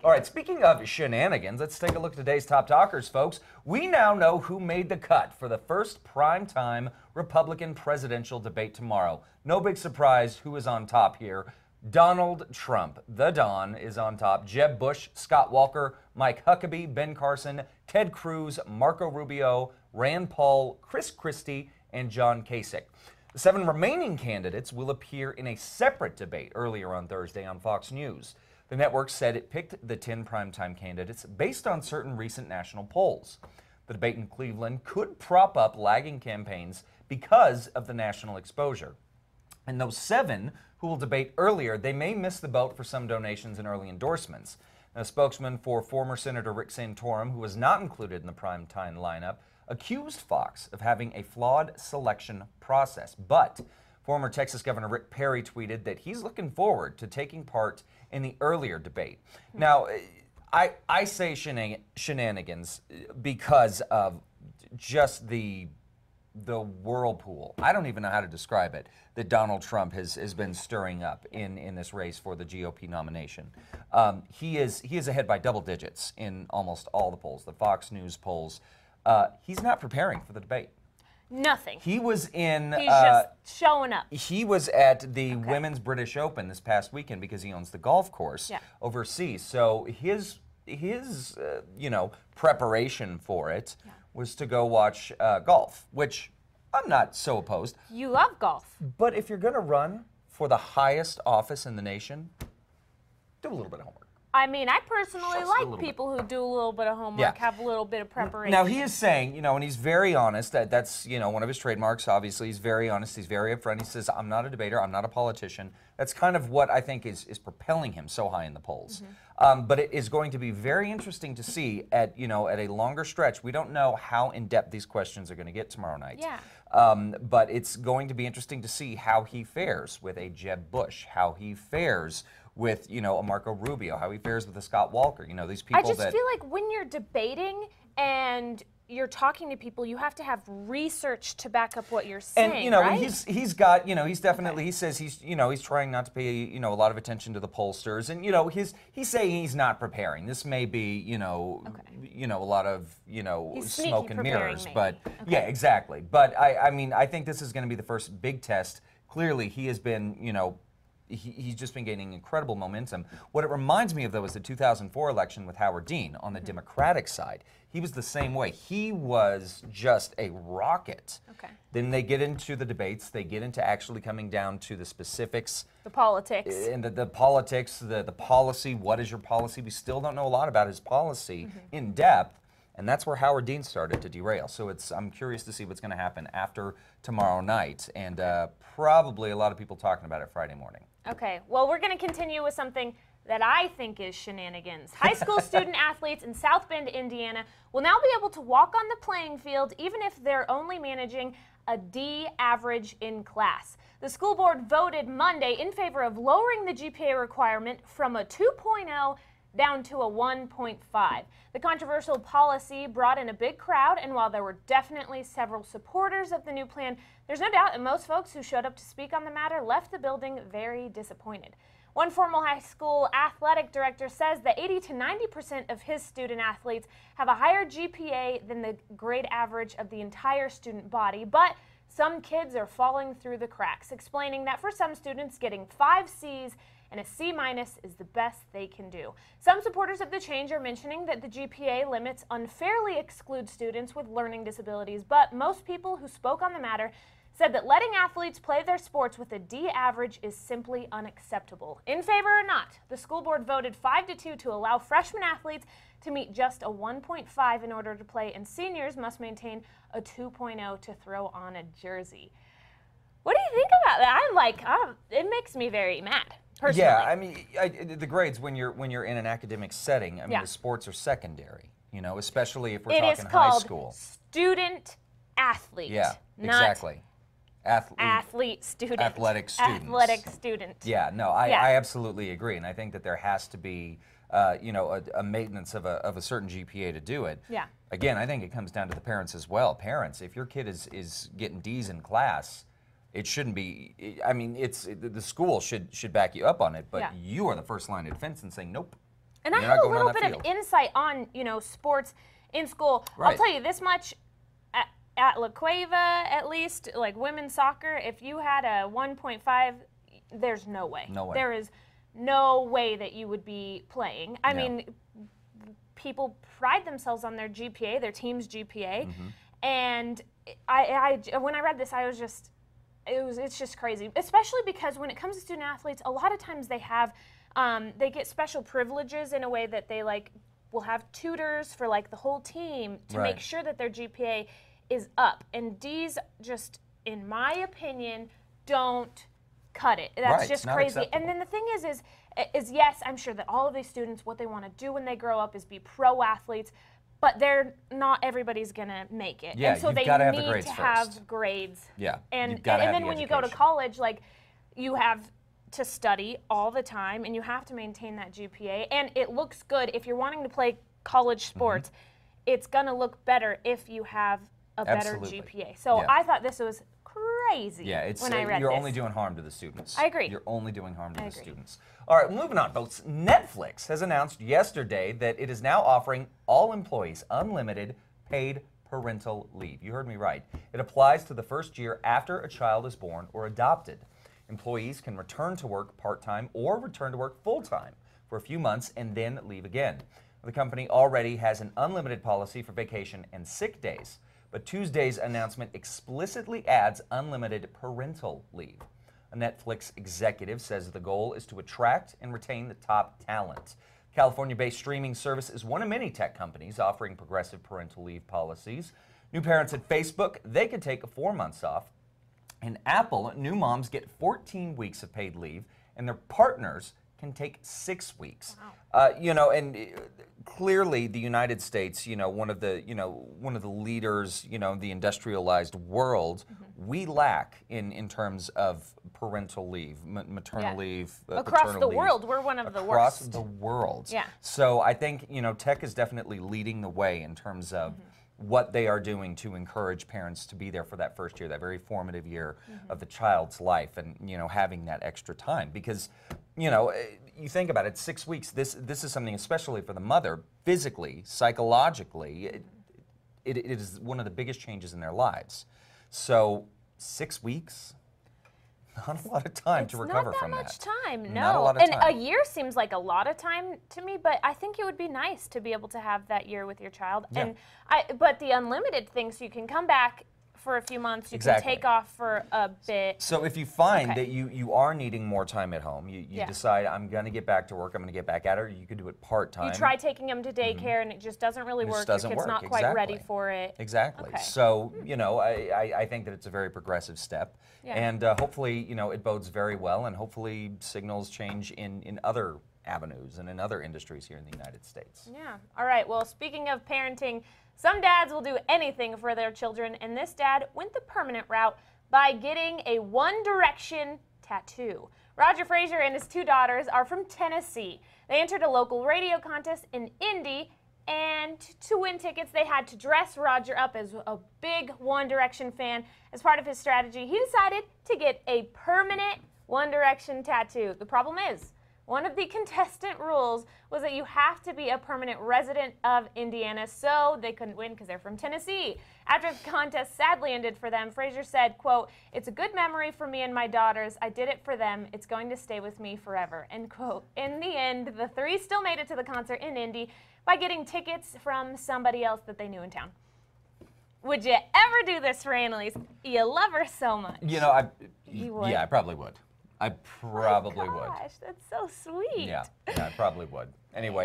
All right, speaking of shenanigans, let's take a look at today's top talkers, folks. We now know who made the cut for the first primetime Republican presidential debate tomorrow. No big surprise who is on top here. Donald Trump, the Don, is on top. Jeb Bush, Scott Walker, Mike Huckabee, Ben Carson, Ted Cruz, Marco Rubio, Rand Paul, Chris Christie, and John Kasich. The 7 remaining candidates will appear in a separate debate earlier on Thursday on Fox News. The network said it picked the 10 primetime candidates based on certain recent national polls. The debate in Cleveland could prop up lagging campaigns because of the national exposure. And those 7 who will debate earlier, they may miss the boat for some donations and early endorsements. Now, a spokesman for former Senator Rick Santorum, who was not included in the primetime lineup, accused Fox of having a flawed selection process. But former Texas Governor Rick Perry tweeted that he's looking forward to taking part in the earlier debate. Now, I say shenanigans because of just the whirlpool. I don't even know how to describe it, that Donald Trump has been stirring up in this race for the GOP nomination. He is ahead by double digits in almost all the polls, the Fox News polls. He's not preparing for the debate. Nothing. He was in. He's just showing up. He was at the Women's British Open this past weekend because he owns the golf course overseas. So his preparation for it was to go watch golf, which I'm not so opposed. You love golf. But if you're going to run for the highest office in the nation, do a little bit of homework. I mean, I personally like people who do a little bit of homework, have a little bit of preparation. Now, he is saying, and he's very honest, that's, one of his trademarks, obviously. He's very honest, he's very upfront. He says, I'm not a debater, I'm not a politician. That's kind of what I think is propelling him so high in the polls. But it is going to be very interesting to see at a longer stretch. We don't know how in-depth these questions are going to get tomorrow night. But it's going to be interesting to see how he fares with a Jeb Bush, how he fares with, a Marco Rubio, how he fares with a Scott Walker, these people I just feel like when you're debating and you're talking to people, you have to have research to back up what you're saying, right? he's got, he's definitely, he says he's trying not to pay, a lot of attention to the pollsters, and, he's saying he's not preparing. This may be, a lot of, smoke and mirrors, but yeah, exactly. But I mean, I think this is going to be the first big test. Clearly, he has been, he's just been gaining incredible momentum. What it reminds me of, though, is the 2004 election with Howard Dean on the Democratic side. He was the same way. He was just a rocket. Then they get into the debates. They get into actually coming down to the specifics. The politics. And the politics, the policy. What is your policy? We still don't know a lot about his policy in depth. And that's where Howard Dean started to derail. So I'm curious to see what's going to happen after tomorrow night. And probably a lot of people talking about it Friday morning. Okay, well, we're going to continue with something that I think is shenanigans. High school student athletes in South Bend, Indiana will now be able to walk on the playing field even if they're only managing a D average in class. The school board voted Monday in favor of lowering the GPA requirement from a 2.0 down to a 1.5. The controversial policy brought in a big crowd, and while there were definitely several supporters of the new plan, there's no doubt that most folks who showed up to speak on the matter left the building very disappointed. One former high school athletic director says that 80 to 90% of his student athletes have a higher GPA than the grade average of the entire student body, but some kids are falling through the cracks, explaining that for some students, getting 5 C's and a C- is the best they can do. Some supporters of the change are mentioning that the GPA limits unfairly exclude students with learning disabilities, but most people who spoke on the matter said that letting athletes play their sports with a D average is simply unacceptable. In favor or not, the school board voted 5-2 to allow freshman athletes to meet just a 1.5 in order to play, and seniors must maintain a 2.0 to throw on a jersey. What do you think about that? It makes me very mad. Personally. Yeah, I mean, the grades when you're in an academic setting, I mean, the sports are secondary, especially if we're talking high school. It is called student athlete. Yeah, exactly. Athlete student. Athletic students. Athletic student. Yeah, no, I absolutely agree, and I think that there has to be, a maintenance of a certain GPA to do it. Yeah. Again, I think it comes down to the parents as well. Parents, if your kid is getting D's in class, it shouldn't be. I mean, the school should back you up on it, but you are the first line of defense in saying nope. And I You're have not a going on little that bit of field. insight on, sports in school. I'll Right. tell you this much. At La Cueva, at least, like women's soccer, if you had a 1.5, there's no way. No way. There is no way that you would be playing. I Yeah. mean, people pride themselves on their GPA, their team's GPA, and when I read this, I was just, it's just crazy. Especially because when it comes to student athletes, a lot of times they have, they get special privileges in a way that they will have tutors for the whole team to Right. make sure that their GPA is up. And D's just, in my opinion, don't cut it. That's Right, just not crazy. acceptable. And then the thing is yes, I'm sure that all of these students, what they want to do when they grow up is be pro athletes, but not everybody's gonna make it. Yeah, and so you've they gotta have the need grades to first. have grades. Yeah, And you've gotta have then the when you go to education. college, you have to study all the time and you have to maintain that GPA. And it looks good if you're wanting to play college sports. It's gonna look better if you have a better Absolutely. GPA. So Yeah. I thought this was crazy Yeah, it's when I read you're this. only doing harm to the students. I agree. You're only doing harm to the agree. students. All right, moving on, folks. Netflix has announced yesterday that it is now offering all employees unlimited paid parental leave. You heard me right. It applies to the first year after a child is born or adopted. Employees can return to work part-time or return to work full-time for a few months and then leave again. The company already has an unlimited policy for vacation and sick days, but Tuesday's announcement explicitly adds unlimited parental leave. A Netflix executive says the goal is to attract and retain the top talent. California-based streaming service is one of many tech companies offering progressive parental leave policies. New parents at Facebook, they could take 4 months off. In Apple, new moms get 14 weeks of paid leave, and their partners can take 6 weeks. Clearly, the United States, one of the leaders, the industrialized world, we lack in terms of parental leave, maternal leave, Across paternal the leave. world, we're one of the Across worst. the world. Yeah. So I think tech is definitely leading the way in terms of what they are doing to encourage parents to be there for that first year, that very formative year of the child's life, and having that extra time. Because you think about it, 6 weeks. This is something, especially for the mother, physically, psychologically, it is one of the biggest changes in their lives. So 6 weeks. Not a lot of time to recover from that. It's not that much time, no. Not a lot of and time. a year seems like a lot of time to me, but I think it would be nice to be able to have that year with your child. Yeah. But the unlimited thing, so you can come back for a few months, you Exactly. can take off for a bit. So if you find Okay. that you are needing more time at home, you Yeah. decide, I'm going to get back to work, I'm going to get back at it, or you could do it part-time. You try taking them to daycare and it just doesn't really It just work. doesn't Your kid's work, not quite ready exactly. for it. Exactly. Okay. So, I think that it's a very progressive step. Yeah. And hopefully, it bodes very well, and hopefully signals change in other avenues and in other industries here in the United States. Yeah. All right. Well, speaking of parenting, some dads will do anything for their children, and this dad went the permanent route by getting a One Direction tattoo. Roger Frazier and his 2 daughters are from Tennessee. They entered a local radio contest in Indy, and to win tickets, they had to dress Roger up as a big One Direction fan. As part of his strategy, he decided to get a permanent One Direction tattoo. The problem is, one of the contestant rules was that you have to be a permanent resident of Indiana, so they couldn't win because they're from Tennessee. After the contest sadly ended for them, Frazier said, quote, "It's a good memory for me and my daughters. I did it for them. It's going to stay with me forever," end quote. In the end, the 3 still made it to the concert in Indy by getting tickets from somebody else that they knew in town. Would you ever do this for Annalise? You love her so much. You would? Yeah, I probably would. I probably would. Gosh, that's so sweet. Yeah, I probably would. Anyway.